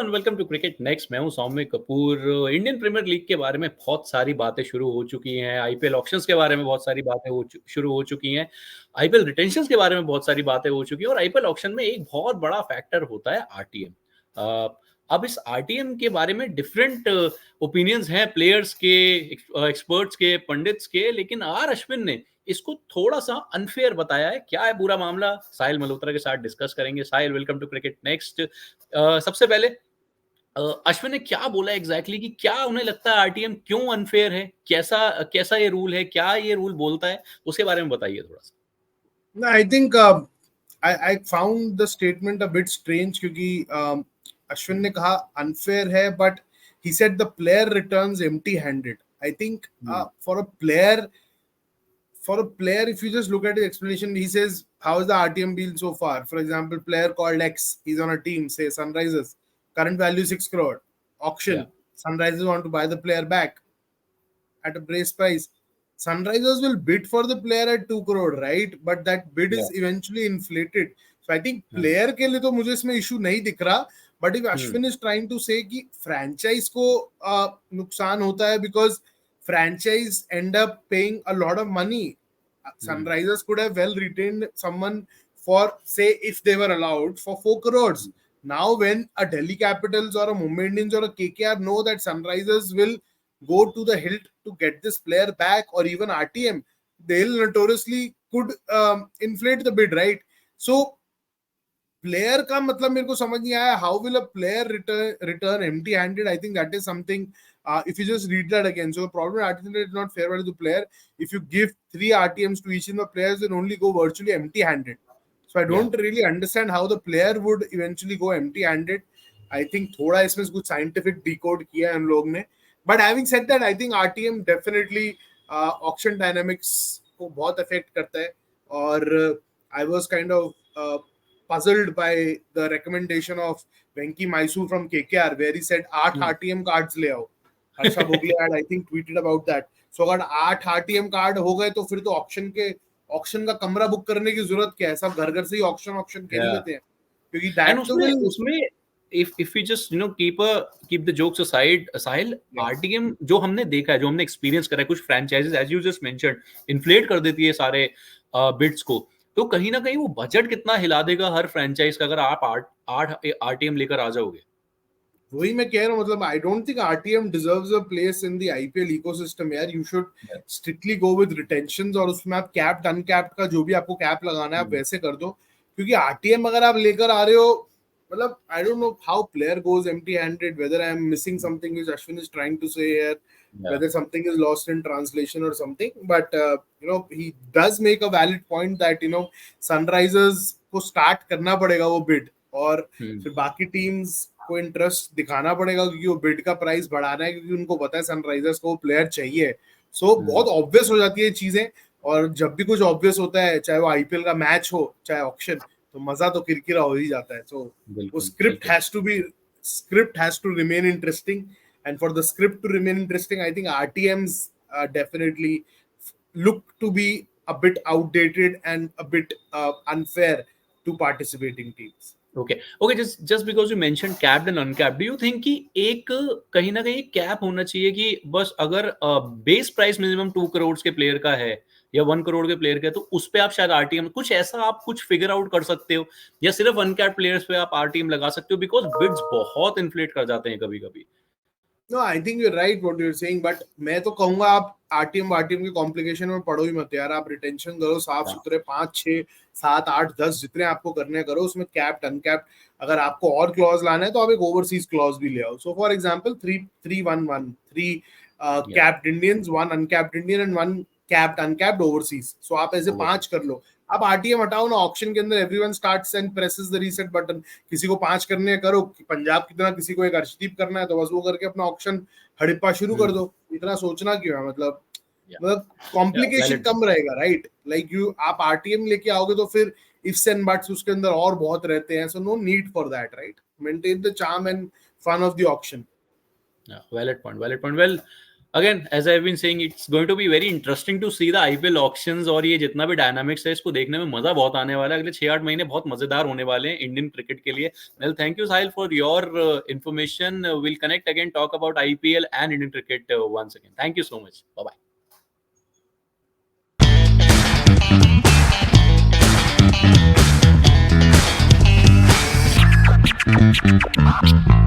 And welcome to cricket next. मैं हूं Saumya Kapoor. Indian premier league के बारे में बहुत सारी बातें शुरू हो चुकी हैं, आईपीएल ऑक्शंस के बारे में बहुत सारी बातें शुरू हो चुकी हैं, आईपीएल रिटेंशंस के बारे में बहुत सारी बातें हो चुकी हैं और आईपीएल ऑक्शन में एक बहुत बड़ा फैक्टर होता है आरटीएम। अब इस आरटीएम के बारे में डिफरेंट ओपिनियंस हैं, प्लेयर्स के, एक्सपर्ट्स के, पंडित्स के, लेकिन आर अश्विन ने इसको थोड़ा सा अनफेयर बताया है। क्या है पूरा मामला, साहिल मल्होत्रा के साथ डिस्कस करेंगे। साहिल, वेलकम टू क्रिकेट नेक्स्ट। सबसे पहले अश्विन ने क्या बोला एग्जैक्टली कि क्या उन्हें लगता है आरटीएम क्यों अनफेयर है, कैसा कैसा ये रूल है, क्या ये रूल बोलता है, उसके बारे में बताइए थोड़ा सा। No, I think I found the statement a bit strange क्योंकि अश्विन ने कहा unfair है, but he said the player returns empty-handed. I think for a player, if you just look at his explanation, he says, how is the RTM been so far? For example, player called X, he's on a team, say Sunrisers, current value 6 crore, auction, Sunrisers want to buy the player back at a brace price. Sunrisers will bid for the player at 2 crore, right? But that bid is eventually inflated. So I think player के लिए तो मुझे इसमें issue नहीं दिख रहा. But if Ashwin is trying to say कि franchise को नुकसान होता है because franchise end up paying a lot of money. Sunrisers could have well retained someone for, say, if they were allowed, for 4 crores. Now when a Delhi Capitals or a Mumbai Indians or a KKR know that Sunrisers will go to the hilt to get this player back, or even RTM, they'll notoriously could inflate the bid, right? So player का मतलब मेरे को समझ नहीं आया. How will a player return empty-handed? I think that is something. If you just read that again, so the problem with RTM is not fair value to the player. If you give 3 RTMs to each of the players, then only go virtually empty-handed. So I don't really understand how the player would eventually go empty-handed. I think थोड़ा इसमें कुछ scientific decode किया है हम लोग ने. But having said that, I think RTM definitely auction dynamics को बहुत affect करता है. और I was kind of puzzled by the recommendation of Venki Mysore from KKR, where he said 8 RTM cards ले आओ. Harsha Bhogle had, I think, tweeted about that. So अगर 8 RTM card हो गए तो फिर तो ऑक्शन का कमरा बुक करने की जरूरत क्या है? सब घर घर से ही ऑक्शन खेल लेते हैं, क्योंकि दैट तो विल उसमें if we just keep the jokes aside, Sahil, RTM जो हमने देखा है, जो हमने एक्सपीरियंस करा है, कुछ franchises as you just mentioned inflate कर देती है सारे बिड्स को, तो कहीं ना कहीं वो बजट कितना हिला देगा हर फ्रेंचाइज का अगर आप 8 आरटीएम लेकर आ जाओगे. वही मैं कह रहा हूँ, मतलब I don't think RTM deserves a place in the IPL ecosystem यार. You should strictly go with retentions, और उसमें आप कैप्ड अनकैप्ड का जो भी आपको कैप लगाना है आप वैसे कर दो, क्योंकि आरटीएम अगर आप लेकर आ रहे हो, मतलब I don't know how player goes empty handed, whether I am missing something which Ashwin is trying to say here, whether something is lost in translation or something, but he does make a valid point that Sunrisers को start करना पड़ेगा वो bid, और फिर बाकी teams को interest दिखाना पड़ेगा, क्योंकि वो बिड का प्राइस बढ़ाना है, क्योंकि उनको पता है सनराइजर्स को प्लेयर चाहिए. सो बहुत ऑब्वियस हो जाती है चीजें, और जब भी कुछ ऑब्वियस होता है, चाहे वो आईपीएल का मैच हो चाहे ऑक्शन, तो मजा तो किरकिरा हो ही जाता है. सो वो script has to remain interesting, and for the script to remain interesting, I think RTMs definitely look to be a bit outdated and a bit unfair to participating teams. Okay, just because you mentioned capped and uncapped, do you think कि एक कहीं ना कहीं cap होना चाहिए कि बस अगर बेस प्राइस मिनिमम 2 करोड़ के प्लेयर का है या 1 करोड़ के प्लेयर का है, तो उस पे आप शायद आरटीएम कुछ ऐसा आप कुछ फिगर आउट कर सकते हो, या सिर्फ अनकैप्ड प्लेयर्स पे आप आरटीएम लगा सकते हो, बिकॉज बिड्स बहुत इन्फ्लेट कर जाते हैं कभी कभी. No, I think you're right what you're saying, but मैं तो कहूंगा आप आरटीएम के कॉम्प्लिकेशन में पढ़ो ही मत यार. आप रिटेंशन करो साफ सुथरे, 5, 6, 7, 8, 10 जितने आपको करने करो. उसमें कैप्ड अनकैप्ड अगर आपको और क्लॉज लाना है तो आप एक ओवरसीज क्लॉज भी ले आओ. So for example 3-1-1, 3 capped Indians, 1 uncapped Indian and 1 capped uncapped overseas. So आप ऐसे 5 कर लो. अब आरटीएम हटाओ ना, ऑक्शन के अंदर everyone starts and presses the reset button. किसी को 5 करने करो, पंजाब की तरह किसी को एक अर्शदीप करना है तो बस वो करके अपना ऑक्शन हड़प्पा शुरू कर दो. इतना सोचना क्यों है? मतलब कॉम्प्लिकेशन कम रहेगा, राइट? लाइक आप आरटीएम लेके आओगे तो फिर इफ्स एंड बट्स उसके अंदर और बहुत रहते हैं. So no need for that, right? Maintain the charm and fun of the auction. Valid point. Well, again as I been saying it's going to be very interesting to see the IPL auctions, और ये जितना भी dynamics है इसको देखने में मजा बहुत आने वाला है। अगले 6-8 महीने बहुत मजेदार होने वाले हैं इंडियन क्रिकेट के लिए। Well, thank you Sahil for your information. Will connect again, talk about IPL and Indian cricket once again. Thank you so much, bye bye. Thank you.